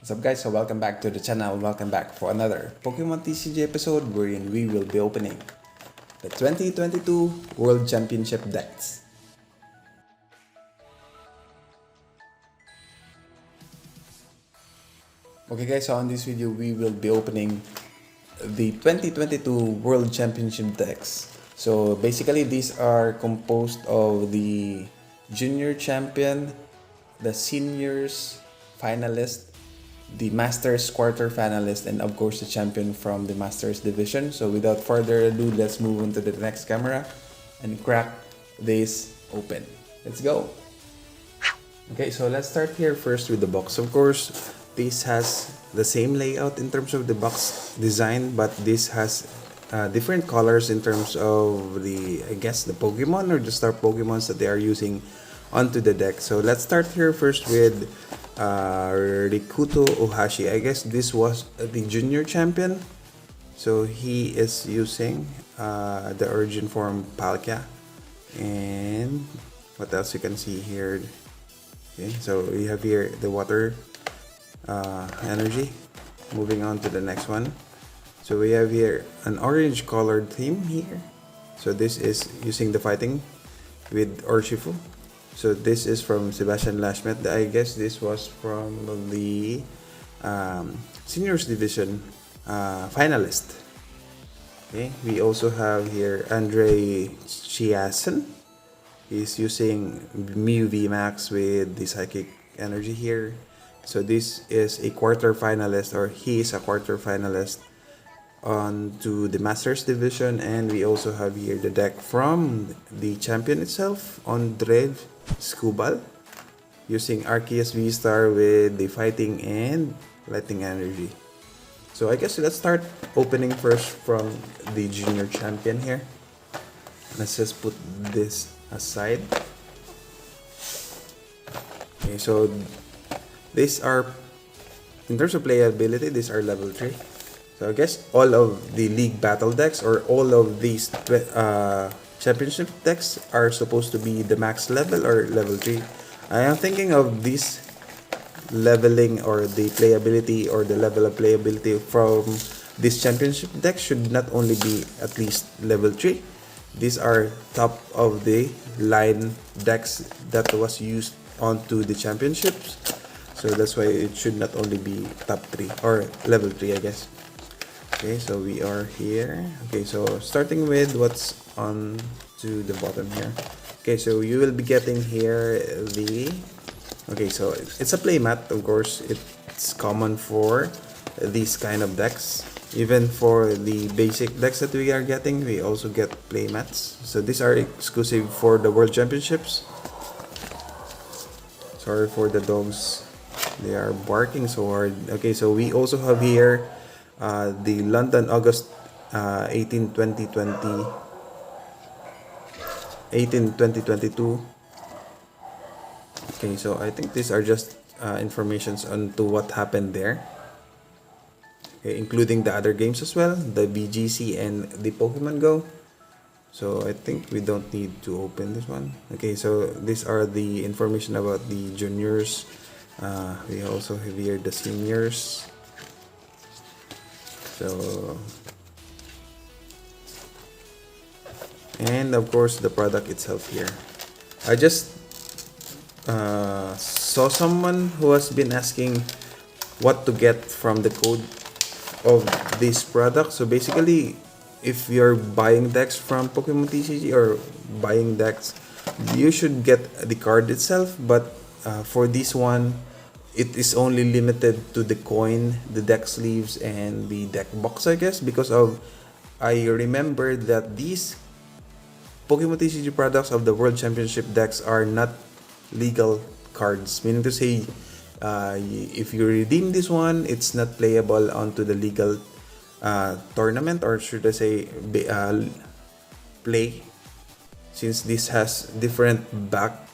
What's up guys, so welcome back to the channel, welcome back for another Pokemon TCG episode wherein we will be opening the 2022 World Championship decks. Okay guys, so on this video we will be opening the 2022 World Championship decks. So basically these are composed of the Junior Champion, the Seniors Finalist, the Masters quarter finalist, and of course the champion from the Masters division. So without further ado, let's move on to the next camera and crack this open. Let's go. Okay, so let's start here first with the box. Of course, this has the same layout in terms of the box design, but this has different colors in terms of the, I guess, the Pokemon or the star Pokemons that they are using onto the deck. So let's start here first with Rikuto Ohashi. I guess this was the junior champion. So he is using the origin form Palkia. And what else you can see here? Okay, so we have here the water energy. Moving on to the next one. So we have here an orange colored theme here. So this is using the fighting with Urshifu. So this is from Sebastian Lashmet. I guess this was from the seniors division finalist. Okay, we also have here Andre Chiasen. He's using Mew VMAX with the psychic energy here. So this is a quarter finalist, or he is a quarter finalist on to the Masters division. And we also have here the deck from the champion itself, Andre Scubal, using Arceus V-Star with the fighting and lightning energy. So I guess let's start opening first from the junior champion here. Let's just put this aside. Okay, so these are, in terms of playability, these are level 3. So I guess all of the league battle decks or all of these championship decks are supposed to be the max level or level 3. I am thinking of this leveling or the playability or the level of playability from this championship deck should not only be at least level 3. These are top of the line decks that was used onto the championships. So that's why it should not only be top 3 or level 3, I guess. Okay, so we are here. Okay, so starting with what's on to the bottom here. Okay, so you will be getting here the, okay, so it's a playmat. Of course, it's common for these kind of decks. Even for the basic decks that we are getting, we also get playmats. So these are exclusive for the World Championships. Sorry for the dogs, they are barking so hard. Okay, so we also have here the London August 18, 2020, 2022. Okay, so I think these are just informations on to what happened there. Okay, including the other games as well, the BGC and the Pokemon Go. So I think we don't need to open this one. Okay, so these are the information about the juniors. We also have here the seniors. So, and of course the product itself here. I just saw someone who has been asking what to get from the code of this product. So basically, if you're buying decks from Pokemon TCG or buying decks, you should get the card itself. But for this one, it is only limited to the coin, the deck sleeves, and the deck box, I guess, because of, I remember that these Pokemon TCG products of the World Championship decks are not legal cards, meaning to say, if you redeem this one, it's not playable onto the legal tournament, or should I say play, since this has different back,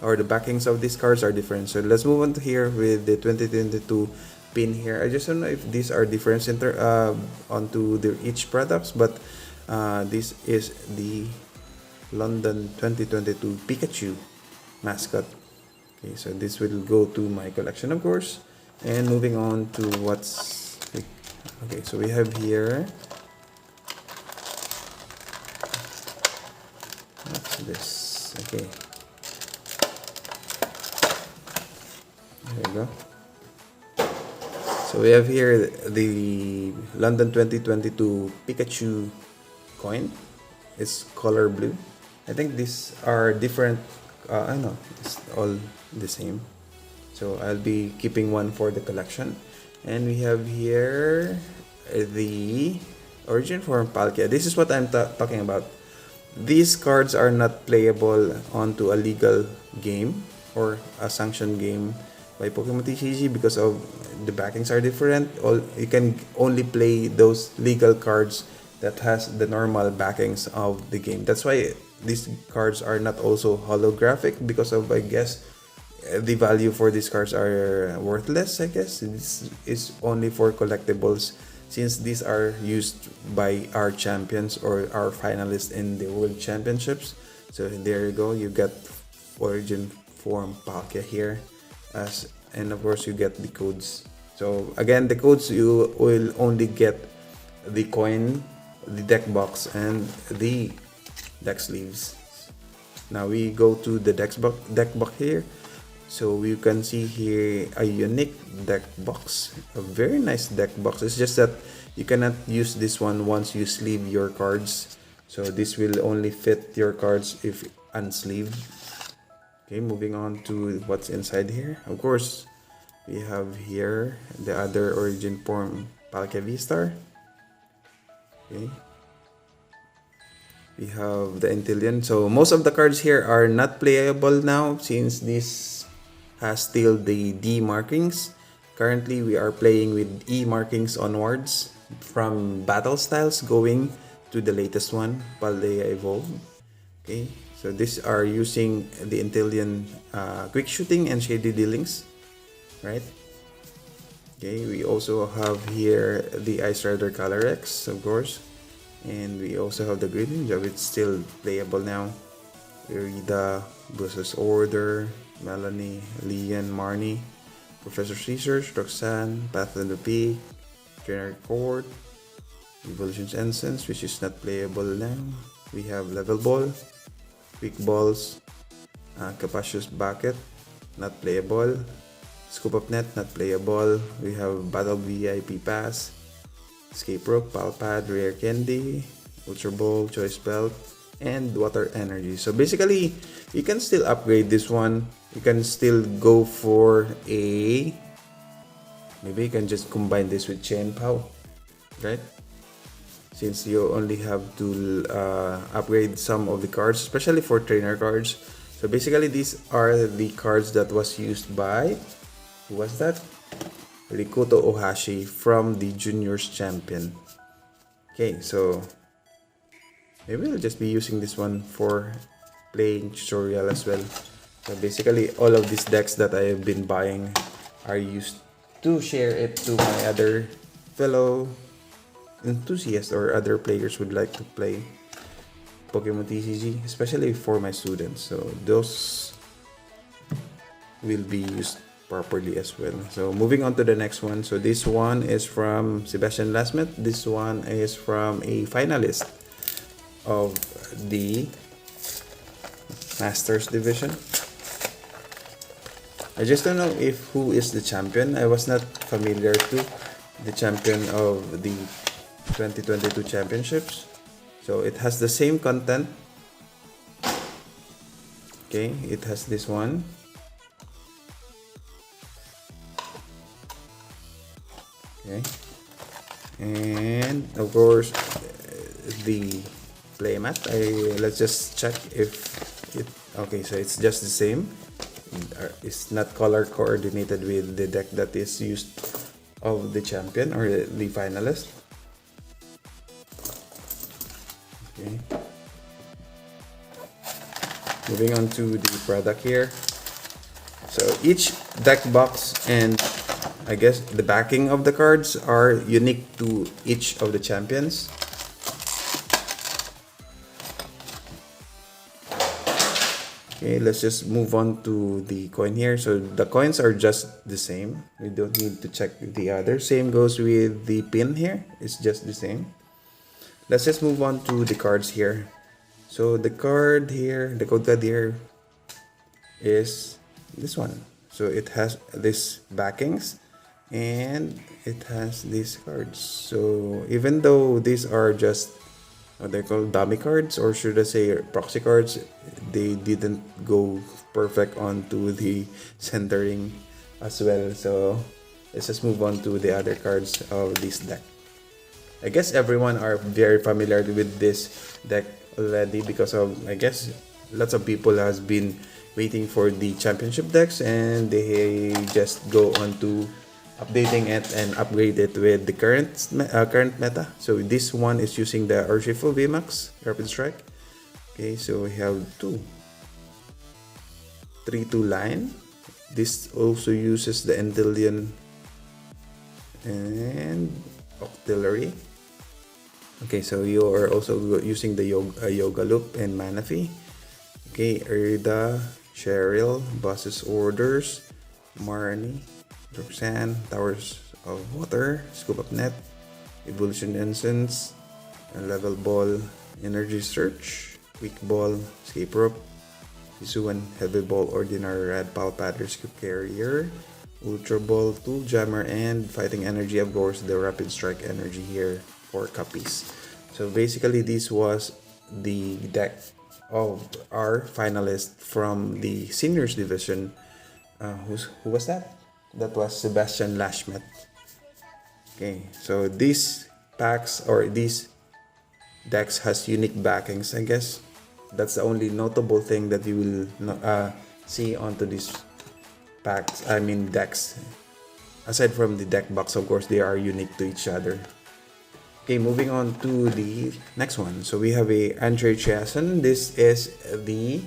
or the backings of these cards are different. So let's move on to here with the 2022 pin here. I just don't know if these are different onto each products, but this is the London 2022 Pikachu mascot. Okay, so this will go to my collection, of course. And moving on to what's okay, so we have here, what's this? Okay, there we go. So we have here the London 2022 Pikachu coin. It's color blue. I think these are different. I know it's all the same. So I'll be keeping one for the collection. And we have here the origin form Palkia. This is what I'm talking about. These cards are not playable onto a legal game or a sanctioned game by Pokemon TCG because of the backings are different. You can only play those legal cards that has the normal backings of the game. That's why these cards are not also holographic, because of, I guess, the value for these cards are worthless. I guess this is only for collectibles, since these are used by our champions or our finalists in the World Championships. So there you go, you got origin form Palkia here, and of course you get the codes. So again, the codes, you will only get the coin, the deck box, and the deck sleeves. Now we go to the deck box here. So you can see here a unique deck box, a very nice deck box. It's just that you cannot use this one once you sleeve your cards. So this will only fit your cards if unsleeved. Okay, moving on to what's inside here. Of course, we have here the other origin form Palkia V-Star. Okay. We have the Intillion. So most of the cards here are not playable now, since this has still the D markings. Currently, we are playing with E markings onwards, from battle styles going to the latest one, Paldea Evolved. Okay, so these are using the Intillion quick shooting and shady dealings, right? Okay, we also have here the Ice Rider Calyrex, of course, and we also have the Greninja, which is still playable now. Irida, Busa's Order, Melanie, Lian, Marnie, Professor Caesars, Roxanne, Path of the Peak, Trainer Court, Evolution's Essence, which is not playable now. We have Level Ball, Quick Balls, Capacious Bucket, not playable. Scoop Up Net, not playable. We have Battle VIP Pass, Escape Rope, Palpad, Rare Candy, Ultra Ball, Choice Belt, and Water Energy. So basically, you can still upgrade this one. You can still go for a... Maybe you can just combine this with Chain Pow, right? Since you only have to upgrade some of the cards, especially for trainer cards. So basically, these are the cards that was used by... Who was that? Rikuto Ohashi from the Juniors Champion. Okay, so maybe I'll just be using this one for playing tutorial as well. So basically, all of these decks that I have been buying are used to share it to my other fellow enthusiasts or other players who would like to play Pokemon TCG, especially for my students. So those will be used properly as well. So moving on to the next one. So this one is from Sebastian Lasmet. This one is from a finalist of the Masters division. I just don't know if who is the champion. I was not familiar to the champion of the 2022 championships. So it has the same content. Okay, it has this one. Okay, and of course the playmat. Let's just check if it. Okay, so it's just the same. It's not color coordinated with the deck that is used of the champion or the finalist. Okay. Moving on to the product here. So each deck box and I guess the backing of the cards are unique to each of the champions. Okay, let's just move on to the coin here. So the coins are just the same. We don't need to check the other. Same goes with the pin here. It's just the same. Let's just move on to the cards here. So the card here, the code card here is this one. So it has this backings and it has these cards. So even though these are just what they call dummy cards, or should I say proxy cards, they didn't go perfect onto the centering as well. So let's just move on to the other cards of this deck. I guess everyone are very familiar with this deck already because of, I guess, lots of people has been waiting for the championship decks and they just go on to updating it and upgrade it with the current meta. So this one is using the Urshifu VMAX Rapid Strike. Okay, so we have 3-2 line. This also uses the Endilion and Octillery. Okay, so you are also using the Yoga Loop and Manaphy. Okay, Erida, Cheryl, Boss's Orders, Marnie, Roxanne, Towers of Water, Scoop Up Net, Evolution Incense, Level Ball, Energy Search, Weak Ball, Escape Rope, Hisuan, Heavy Ball, Ordinary Red, Palpatter, Scoop Carrier, Ultra Ball, Tool Jammer, and Fighting Energy, of course, the Rapid Strike Energy here, 4 copies. So basically, this was the deck of our finalist from the seniors division. Who was that? That was Sebastian Lashmet. Okay, so these packs or these decks has unique backings, I guess. That's the only notable thing that you will see onto these packs, I mean decks. Aside from the deck box, of course, they are unique to each other. Okay, moving on to the next one. So we have a Andre Chiasson. This is the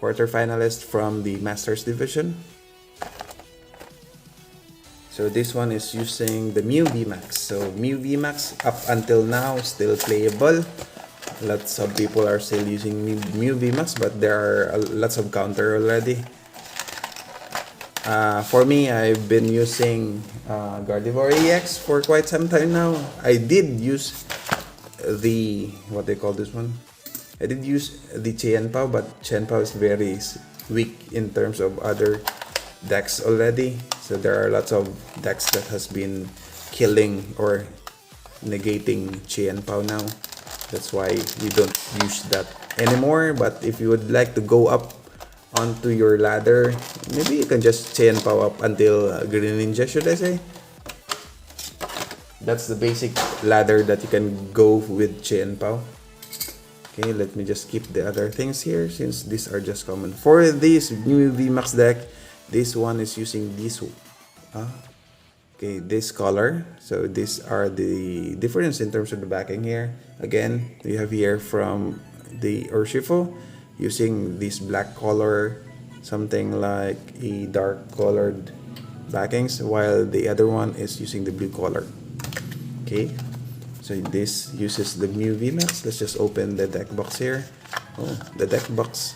quarterfinalist from the Masters division. So this one is using the Mew VMAX. So Mew VMAX up until now still playable. Lots of people are still using Mew VMAX, but there are lots of counter already. For me, I've been using Gardevoir EX for quite some time now. I did use the, what they call this one? I did use the Qianpao, but Qianpao is very weak in terms of other decks already. So there are lots of decks that has been killing or negating Qianpao now. That's why we don't use that anymore. But if you would like to go up onto your ladder, maybe you can just Qianpao up until Green Ninja, should I say. That's the basic ladder that you can go with Qianpao. Okay, let me just keep the other things here since these are just common. For this new VMAX deck, this one is using this this color. So these are the difference in terms of the backing here. Again, we have here from the Urshifu using this black color, something like a dark colored backings, while the other one is using the blue color. Okay, so this uses the Mew VMAX. Let's just open the deck box here. Oh, the deck box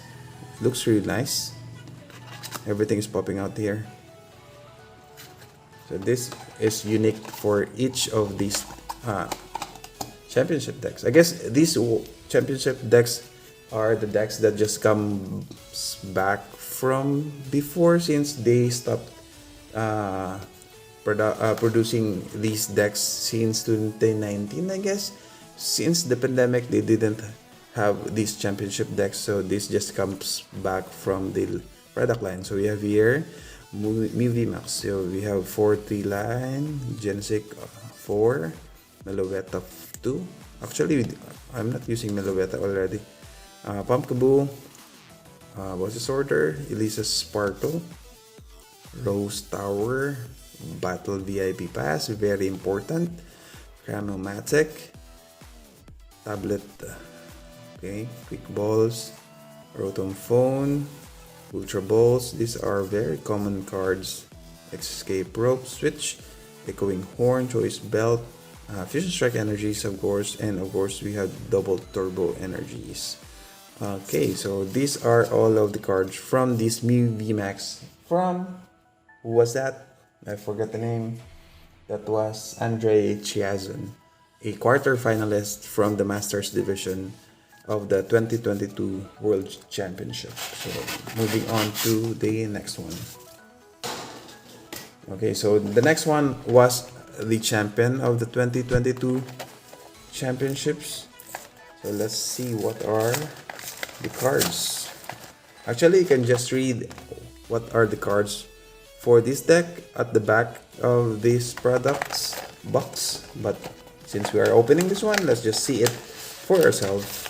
looks really nice. Everything is popping out here. So this is unique for each of these championship decks. I guess these championship decks are the decks that just come back from before, since they stopped producing these decks since 2019, I guess. Since the pandemic, they didn't have these championship decks, so this just comes back from the product line. So we have here Mew VMAX. So we have 40 line, Genesect 4, Meloetta 2. Actually, I'm not using Meloetta already. Pumpkaboo, Boss's Order, Elisa's Sparkle, Rose Tower, Battle VIP Pass, very important, Chronomatic, Tablet, okay, Quick Balls, Rotom Phone, Ultra Balls. These are very common cards. Escape Rope, Switch, Echoing Horn, Choice Belt, Fusion Strike Energies, of course, and of course we have Double Turbo Energies. Okay, so these are all of the cards from this Mew VMAX from, who was that? I forgot the name. That was Andre Chiazon, a quarter finalist from the Masters division of the 2022 World Championship. So moving on to the next one. Okay, so the next one was the champion of the 2022 championships. So let's see what are the cards. Actually, you can just read what are the cards for this deck at the back of this products box. But since we are opening this one, let's just see it for ourselves.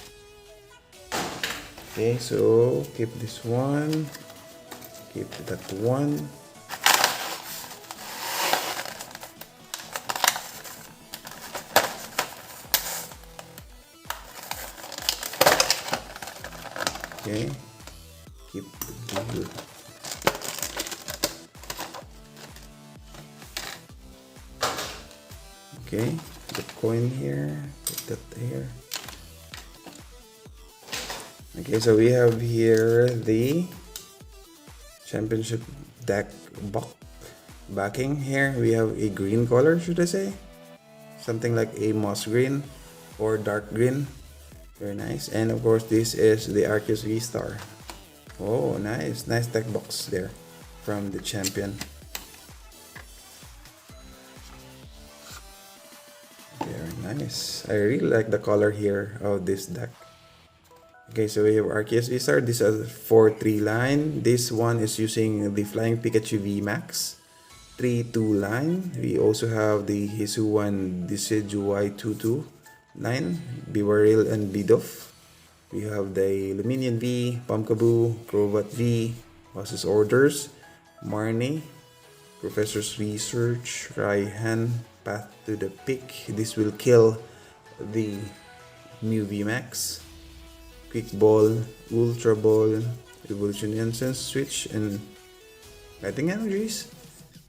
Okay, so keep this one, keep that one. Okay, keep the okay, the coin here, put that there. Okay, so we have here the championship deck backing. Here we have a green color, should I say? Something like a moss green or dark green. Very nice. And of course, this is the Arceus V-Star. Oh, nice. Nice deck box there from the champion. Very nice. I really like the color here of this deck. Okay, so we have Arceus V-Star. This is a 4-3 line. This one is using the Flying Pikachu V-Max 3-2 line. We also have the Hisuian Decidueye 2-2 line, Bibaril and Bidoof. We have the Luminion V, Pumpkaboo, Crobat V, Boss's Orders, Marnie, Professor's Research, Raihan, Path to the Peak. This will kill the Mew VMAX, Quick Ball, Ultra Ball, Evolution Essence Switch, and Fighting Energies.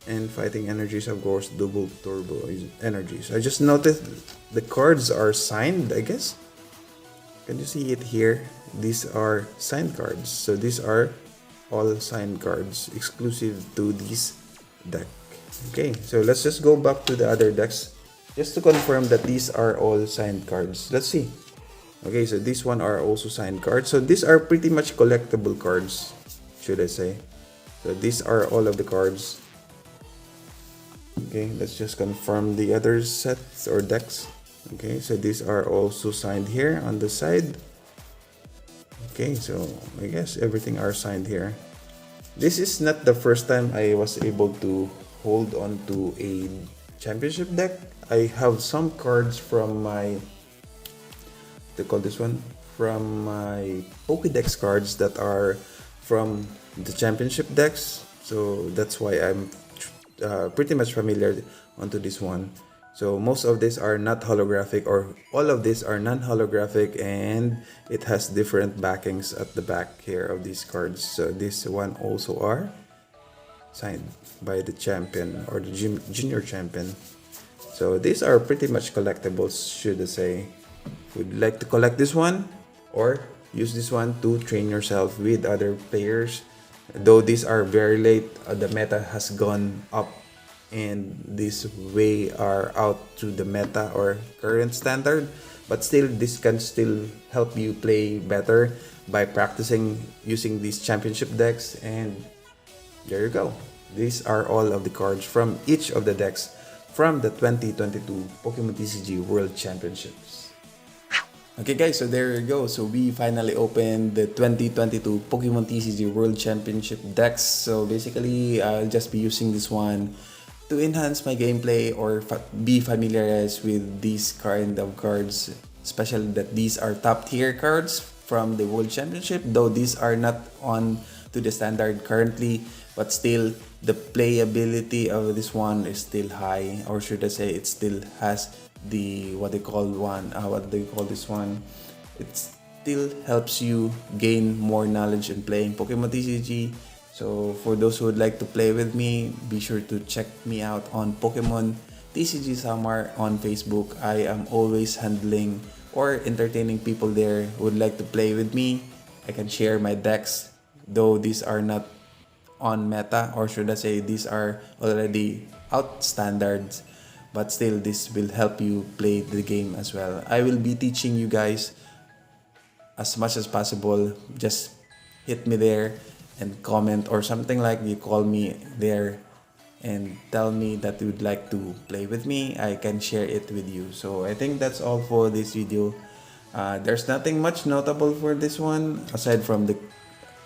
And Fighting Energies, of course, Double Turbo Energies. I just noticed the cards are signed, I guess. Can you see it here? These are signed cards. So these are all signed cards exclusive to this deck. Okay, so let's just go back to the other decks just to confirm that these are all signed cards. Let's see. Okay, so this one are also signed cards. So these are pretty much collectible cards, should I say. So these are all of the cards. Okay, let's just confirm the other sets or decks. Okay, so these are also signed here on the side. Okay, so I guess everything are signed here. This is not the first time I was able to hold on to a championship deck. I have some cards from my, they call this one, from my Pokédex cards that are from the championship decks. So that's why I'm pretty much familiar onto this one. So most of these are not holographic, or all of these are non-holographic, and it has different backings at the back here of these cards. So this one also are signed by the champion or the junior champion. So these are pretty much collectibles, should I say. Would you like to collect this one or use this one to train yourself with other players? Though these are very late, the meta has gone up and this way are out to the meta or current standard, but still this can still help you play better by practicing using these championship decks. And there you go. These are all of the cards from each of the decks from the 2022 Pokemon TCG World Championships. Okay guys, so there you go. So we finally opened the 2022 Pokemon TCG World Championship decks. So basically, I'll just be using this one to enhance my gameplay or be familiarized with these kind of cards, especially that these are top tier cards from the World Championship, though these are not on to the standard currently, but still the playability of this one is still high, or should I say it still has the what do you call this one, it still helps you gain more knowledge in playing Pokemon TCG. So for those who would like to play with me, be sure to check me out on Pokemon TCG Samar on Facebook. I am always handling or entertaining people there who would like to play with me. I can share my decks, though these are not on meta, or should I say these are already out standards, but still this will help you play the game as well. I will be teaching you guys as much as possible. Just hit me there and comment, or something like you call me there and tell me that you would like to play with me. I can share it with you. So I think that's all for this video. There's nothing much notable for this one aside from the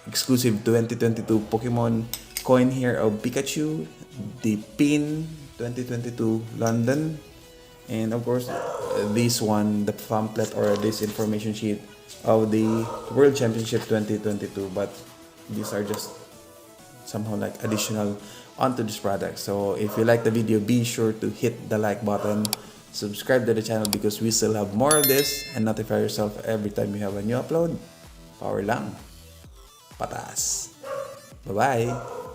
exclusive 2022 Pokemon coin here of Pikachu, the pin 2022 London, and of course this one, the pamphlet or this information sheet of the World Championship 2022. But these are just somehow like additional onto this product. So if you like the video, be sure to hit the like button, subscribe to the channel because we still have more of this, and notify yourself every time we have a new upload. Power lang. Patas. Bye-bye.